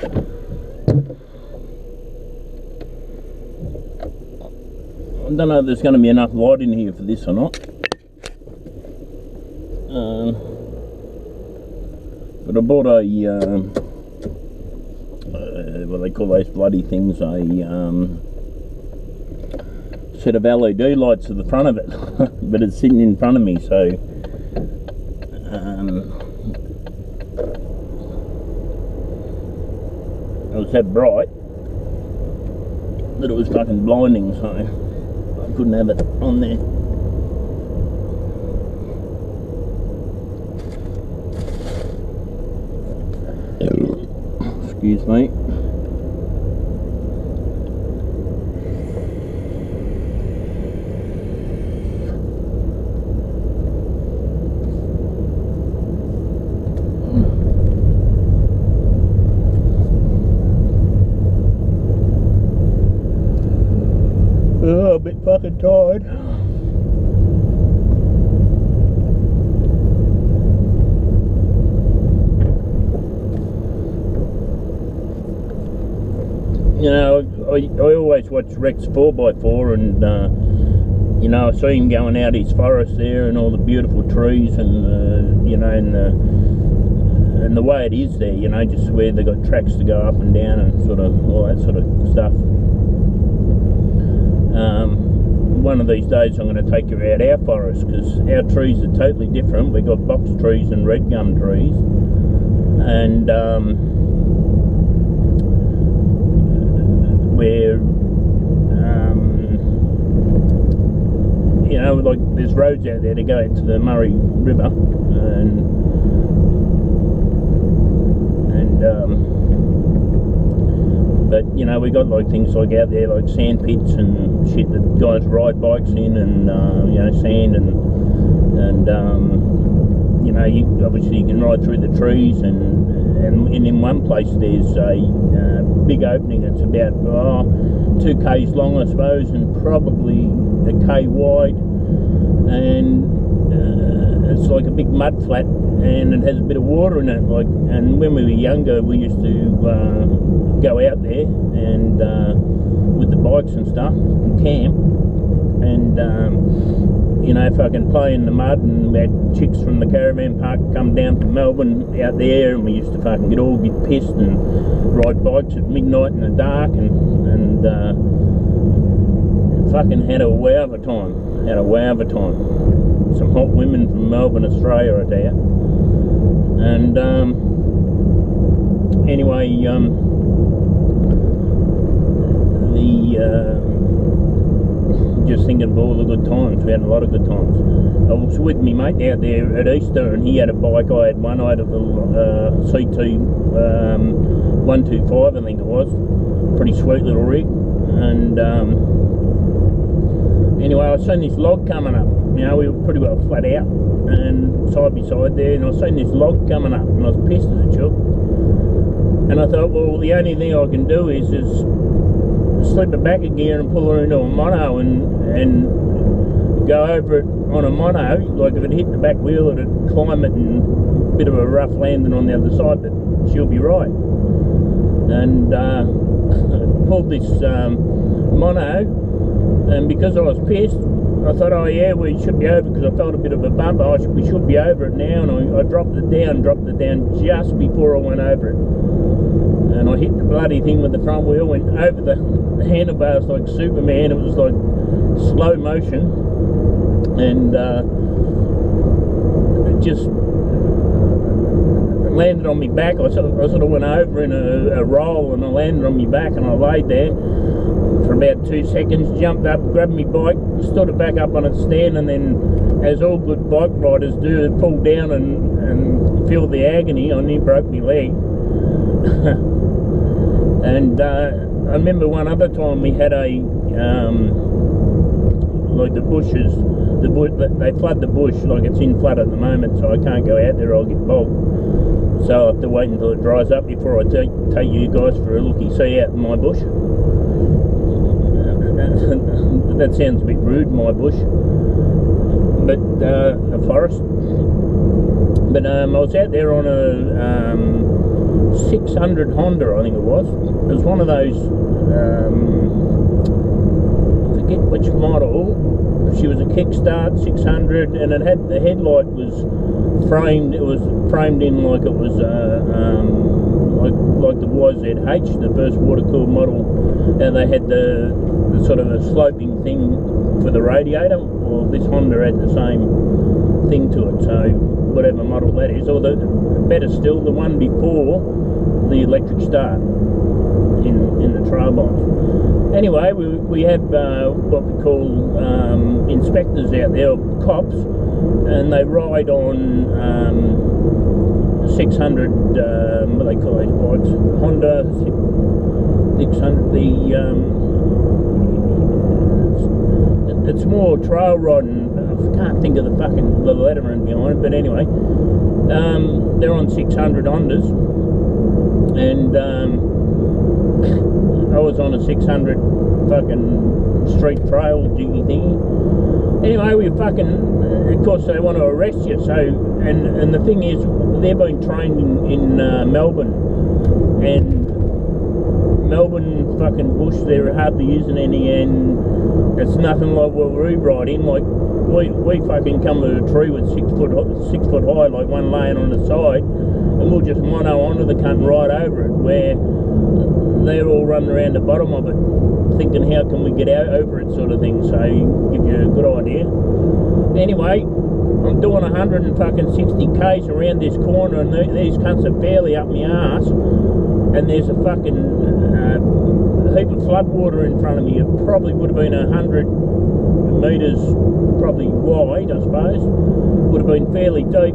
I don't know if there's going to be enough light in here for this or not. But I bought a what they call those bloody things, a set of LED lights at the front of it, but it's sitting in front of me, so it was that bright that it was fucking blinding, so I couldn't have it on there. Excuse me. Oh, a bit fucking tired. You know, I always watch Rex 4x4, and you know, I see him going out his forest there and all the beautiful trees, and you know, and the way it is there, you know, just where they got tracks to go up and down and sort of all that sort of stuff. One of these days I'm going to take you out our forest, because our trees are totally different. We've got box trees and red gum trees, and where you know, like there's roads out there to go out to the Murray River, and but you know, we got like things like out there like sand pits and shit that guys ride bikes in, and you know, sand, and you know, obviously you can ride through the trees, and in one place there's a big opening. It's about 2 k's long, I suppose, and probably a k wide, and it's like a big mud flat, and it has a bit of water in it. Like, and when we were younger, we used to go out there and with the bikes and stuff and camp, and you know, fucking play in the mud, and we had chicks from the caravan park come down from Melbourne out there, and we used to fucking get pissed and ride bikes at midnight in the dark, and fucking had a wow of a time. Some hot women from Melbourne, Australia, I tell you. And anyway, just thinking of all the good times. We had a lot of good times. I was with me mate out there at Easter, and he had a bike. I had one. I had a little CT 125, I think it was. Pretty sweet little rig. And anyway, I seen this log coming up. You know, we were pretty well flat out and side by side there, and I seen this log coming up, and I was pissed as a chook. And I thought, well, the only thing I can do is slip it back a gear and pull her into a mono, and go over it on a mono. Like, if it hit the back wheel, it'd climb it, and a bit of a rough landing on the other side, but she'll be right. And pulled this mono, and because I was pissed, I thought, oh yeah, we should be over, because I felt a bit of a bump. We should be over it now, and I dropped it down just before I went over it. And I hit the bloody thing with the front wheel, went over the handlebars like Superman. It was like slow motion, and it just landed on my back. I sort of went over in a roll, and I landed on my back, and I laid there for about 2 seconds, jumped up, grabbed my bike, stood it back up on its stand, and then, as all good bike riders do, it pulled down and feel the agony. I nearly broke my leg. And I remember one other time we had a like the bushes, they flood the bush, like it's in flood at the moment, so I can't go out there, I'll get bogged. So I have to wait until it dries up before I take you guys for a looky-see out in my bush. That sounds a bit rude, my bush, but a forest. But I was out there on a 600 Honda, I think it was. It was one of those, I forget which model. She was a kickstart 600, and it had, the headlight was framed. It was framed in like it was like the YZH, the first water-cooled model, and they had the sort of a sloping thing for the radiator. Well, this Honda had the same thing to it, so whatever model that is, or the better still, the one before the electric start in the trail box. Anyway, we have what we call inspectors out there, or cops, and they ride on 600, what do they call those bikes? Honda 600, it's more trail riding. I can't think of the fucking the letterman behind it, but anyway, they're on 600 Hondas, and I was on a 600 fucking street trail jiggy thingy. Anyway, we fucking, of course they want to arrest you, so, and the thing is, they're being trained in Melbourne, and Melbourne fucking bush there hardly isn't any, and it's nothing like what we ride in. Like we fucking come to a tree with 6 foot high, like one laying on the side, and we'll just mono onto the cunt and ride over it, where they're all running around the bottom of it thinking how can we get out over it, sort of thing. So give you a good idea. Anyway, I'm doing 160 k's around this corner, and these cunts are fairly up my arse, and there's a fucking heap of flood water in front of me. It probably would have been 100 metres probably wide, I suppose. Would have been fairly deep.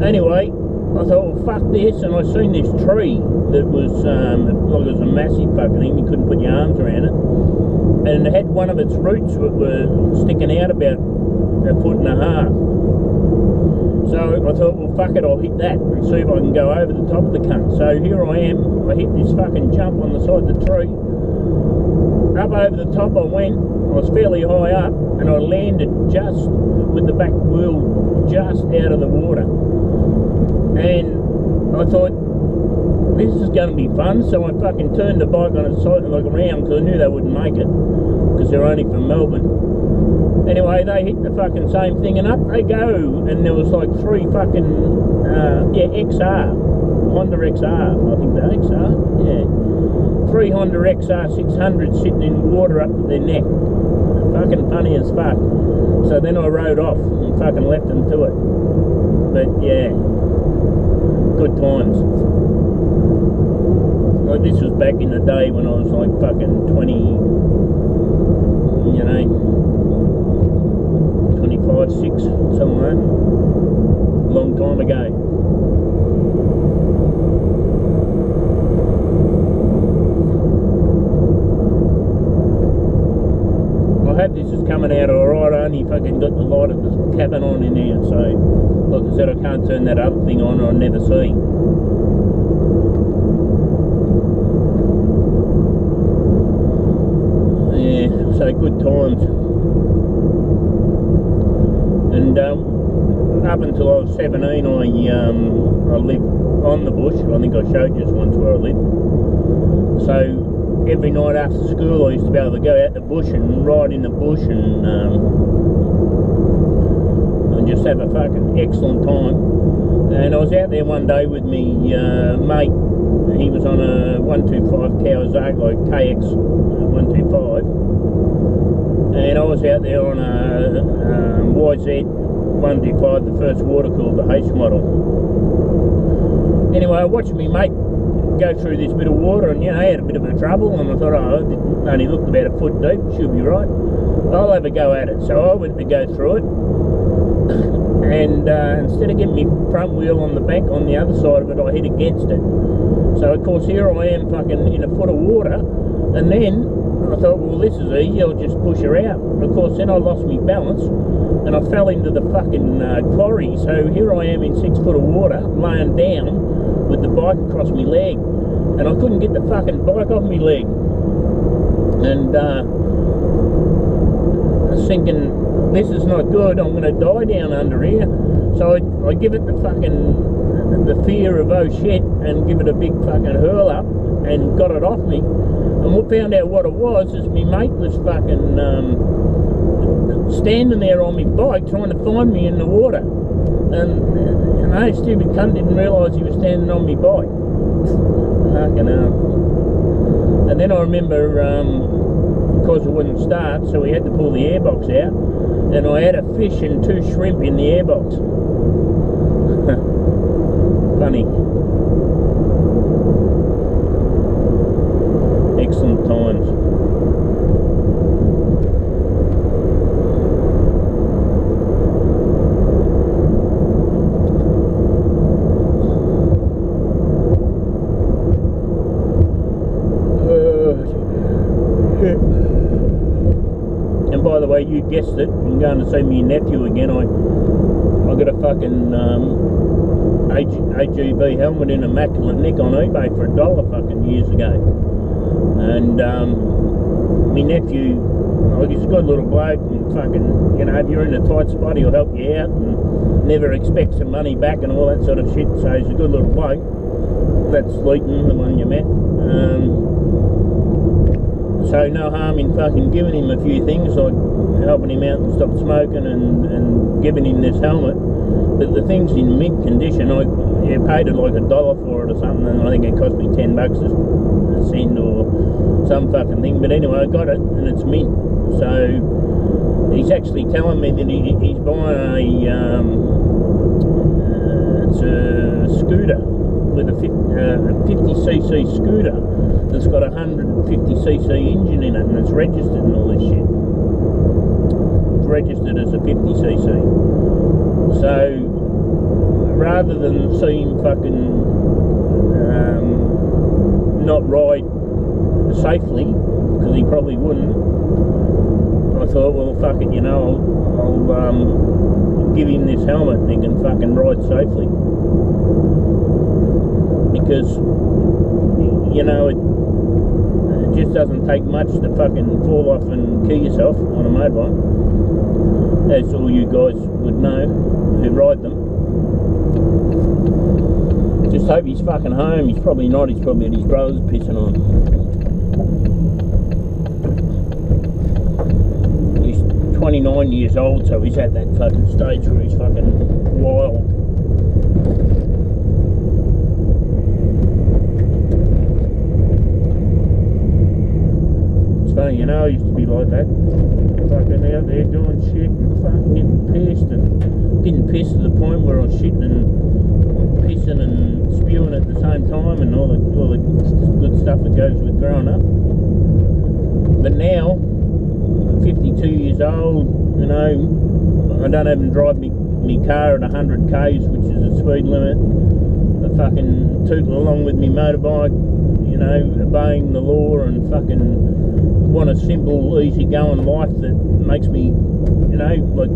Anyway, I thought, well, fuck this, and I seen this tree that was like it was a massive fucking thing. You couldn't put your arms around it, and it had one of its roots that were sticking out about 1.5 foot. So I thought, well, fuck it, I'll hit that and see if I can go over the top of the cunt. So here I am. I hit this fucking jump on the side of the tree. Up over the top I went. I was fairly high up, and I landed just with the back wheel just out of the water. And I thought, this is going to be fun, so I fucking turned the bike on its side like around, because I knew they wouldn't make it, because they're only from Melbourne. Anyway, they hit the fucking same thing, and up they go, and there was like 3 fucking, XR, Honda XR, I think they're XR, yeah. 3 Honda XR 600 sitting in water up to their neck. Fucking funny as fuck. So then I rode off and fucking left them to it. But yeah, good times. Like, this was back in the day when I was like fucking 20, you know, 25, 6, something like that. Long time ago. I hope this is coming out alright. I only fucking got the light of the cabin on in there, so like I said, I can't turn that other thing on, or I'll never see. Yeah, so good times. And up until I was 17, I lived on the bush. I think I showed you once where I lived. So every night after school I used to be able to go out the bush and ride in the bush, and just have a fucking excellent time. And I was out there one day with me mate. He was on a 125 Kawasaki KX 125, and I was out there on a YZ 125, the first water cooled, the H model. Anyway, I watched me mate go through this bit of water, and you know, I had a bit of a trouble, and I thought, oh, it only looked about 1 foot deep, should be right, I'll have a go at it. So I went to go through it, and instead of getting my front wheel on the back on the other side of it, I hit against it. So of course here I am fucking in 1 foot of water, and then I thought, well, this is easy, I'll just push her out. And of course then I lost my balance, and I fell into the fucking quarry. So here I am in 6 foot of water, laying down with the bike across my leg, and I couldn't get the fucking bike off my leg. And I was thinking, this is not good, I'm going to die down under here. So I give it the fucking the fear of oh shit and give it a big fucking hurl up and got it off me. And we found out what it was is my mate was fucking standing there on my bike trying to find me in the water. And stupid cunt didn't realise he was standing on my bike. Fucking hell. And then I remember, because it wouldn't start, so we had to pull the airbox out, and I had a fish and 2 shrimp in the airbox. Funny. Excellent times. And by the way, you guessed it, I'm going to see my nephew again. I got a fucking AGV helmet in immaculate nick on eBay for $1 fucking years ago. And my nephew, like, he's a good little bloke, and fucking, you know, if you're in a tight spot, he'll help you out and never expect some money back and all that sort of shit. So he's a good little bloke. That's Leighton, the one you met. So no harm in fucking giving him a few things, like helping him out and stop smoking and giving him this helmet. But the thing's in mint condition. I paid it like $1 for it or something, and I think it cost me $10 a cent or some fucking thing. But anyway, I got it and it's mint. So he's actually telling me that he's buying it's a scooter with a 50cc scooter that's got a 150cc engine in it, and it's registered and all this shit. It's registered as a 50cc. So rather than see him fucking not ride safely, because he probably wouldn't, I thought, well, fuck it, you know, I'll give him this helmet and he can fucking ride safely. Because, you know, it just doesn't take much to fucking fall off and kill yourself on a motorbike, as all you guys would know who ride them. Just hope he's fucking home. He's probably not. He's probably at his brother's pissing on. He's 29 years old, so he's at that fucking stage where he's fucking wild. Funny, you know, I used to be like that, fucking out there doing shit and fucking getting pissed to the point where I was shitting and pissing and spewing at the same time, and all the good stuff that goes with growing up. But now, I'm 52 years old, you know, I don't even drive me car at 100 k's, which is the speed limit. I fucking tootle along with me motorbike, you know, obeying the law, and fucking want a simple, easy-going life that makes me, you know, like,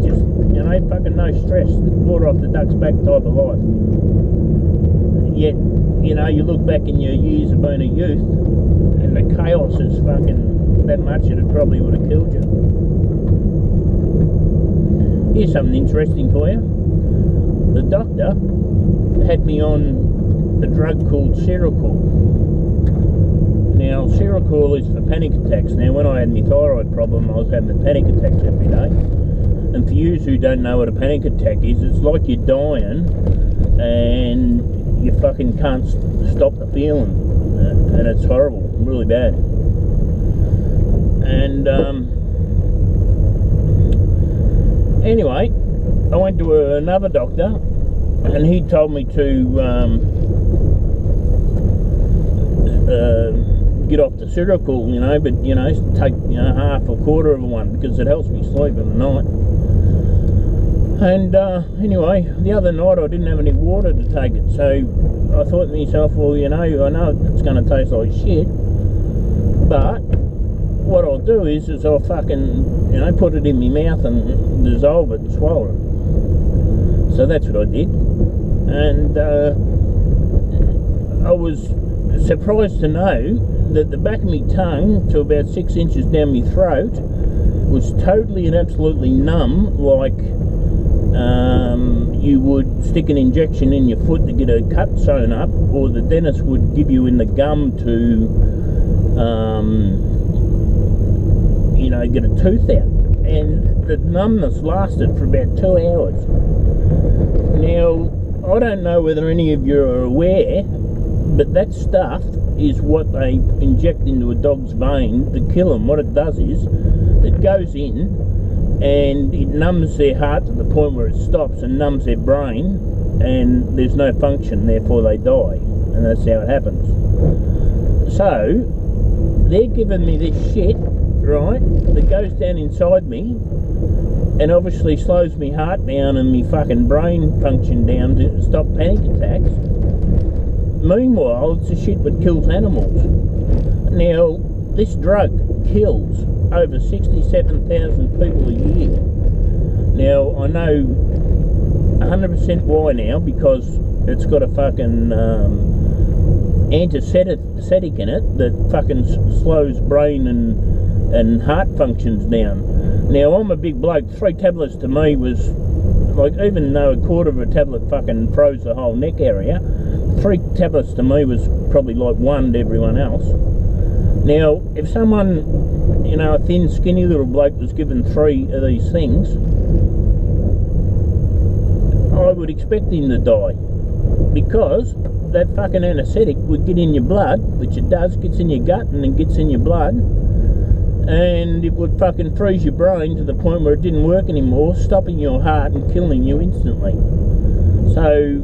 just, you know, fucking no stress, water off the duck's back type of life. Yet, you know, you look back in your years of being a youth, and the chaos is fucking that much that it probably would have killed you. Here's something interesting for you. The doctor had me on a drug called Seroquel. Now, Seroquel is for panic attacks. Now, when I had my thyroid problem, I was having panic attacks every day. And for you who don't know what a panic attack is, it's like you're dying and you fucking can't stop the feeling. And it's horrible, really bad. And anyway, I went to another doctor, and he told me to get off the Seroquel, you know, but, you know, take, you know, half or quarter of one, because it helps me sleep in the night. And anyway, the other night I didn't have any water to take it, so I thought to myself, well, you know, I know it's going to taste like shit, but what I'll do is I'll fucking, you know, put it in my mouth and dissolve it and swallow it. So that's what I did. And I was surprised to know that the back of my tongue to about 6 inches down my throat was totally and absolutely numb, like you would stick an injection in your foot to get a cut sewn up, or the dentist would give you in the gum to, you know, get a tooth out. And the numbness lasted for about 2 hours. Now, I don't know whether any of you are aware, but that stuff is what they inject into a dog's vein to kill them. What it does is, it goes in and it numbs their heart to the point where it stops and numbs their brain, and there's no function, therefore they die. And that's how it happens. So, they're giving me this shit, right, that goes down inside me and obviously slows me heart down and me fucking brain function down to stop panic attacks. Meanwhile, it's a shit that kills animals. Now, this drug kills over 67,000 people a year. Now, I know 100% why now, because it's got a fucking anesthetic in it that fucking slows brain and heart functions down. Now, I'm a big bloke. 3 tablets to me was, like, even though a quarter of a tablet fucking froze the whole neck area, 3 tablets to me was probably like 1 to everyone else. Now, if someone, you know, a thin, skinny little bloke was given 3 of these things, I would expect him to die, because that fucking anaesthetic would get in your blood, which it does, gets in your gut and then gets in your blood, and it would fucking freeze your brain to the point where it didn't work anymore, stopping your heart and killing you instantly. So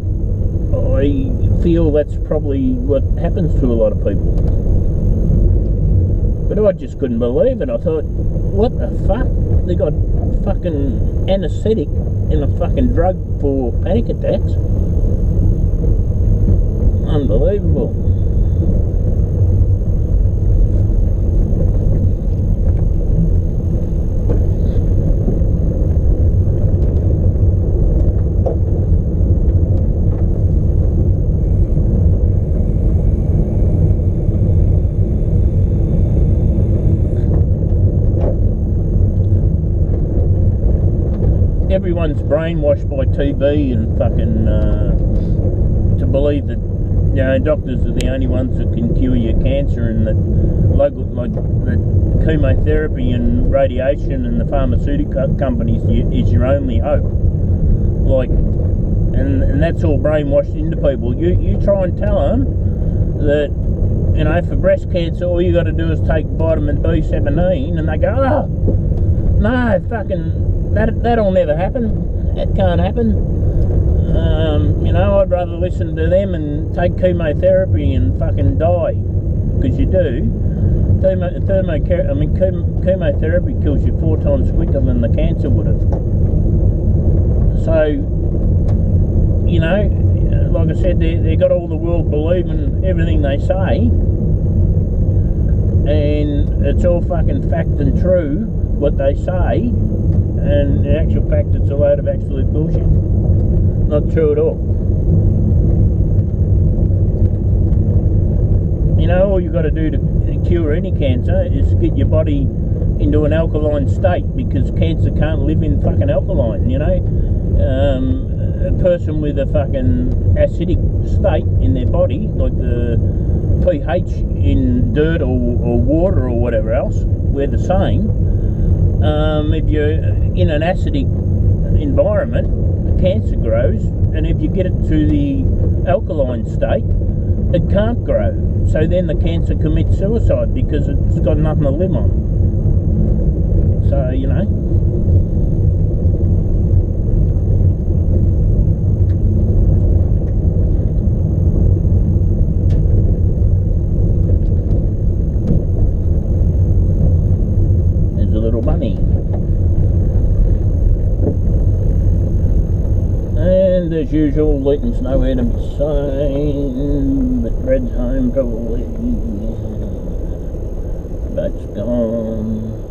I feel that's probably what happens to a lot of people. But I just couldn't believe it. I thought, what the fuck? They got fucking anaesthetic in a fucking drug for panic attacks? Unbelievable. Everyone's brainwashed by TV and fucking to believe that, you know, doctors are the only ones that can cure your cancer, and that like that chemotherapy and radiation and the pharmaceutical companies is your only hope. Like, and that's all brainwashed into people. You try and tell them that, you know, for breast cancer all you got to do is take vitamin B17, and they go, oh no, fucking that'll never happen. That can't happen. You know, I'd rather listen to them and take chemotherapy and fucking die, because you do. Chemotherapy kills you 4 times quicker than the cancer would have. So, you know, like I said, they got all the world believing everything they say, and it's all fucking fact and true what they say, and in actual fact it's a load of absolute bullshit. Not true at all. You know, all you've got to do to cure any cancer is get your body into an alkaline state, because cancer can't live in fucking alkaline, you know. A person with a fucking acidic state in their body, like the pH in dirt or water or whatever else, we're the same. If you're in an acidic environment, cancer grows, and if you get it to the alkaline state, it can't grow. So then the cancer commits suicide, because it's got nothing to live on. So, you know. There's a little bunny. And as usual, Leighton's nowhere to be seen, but Red's home probably. Boat's gone.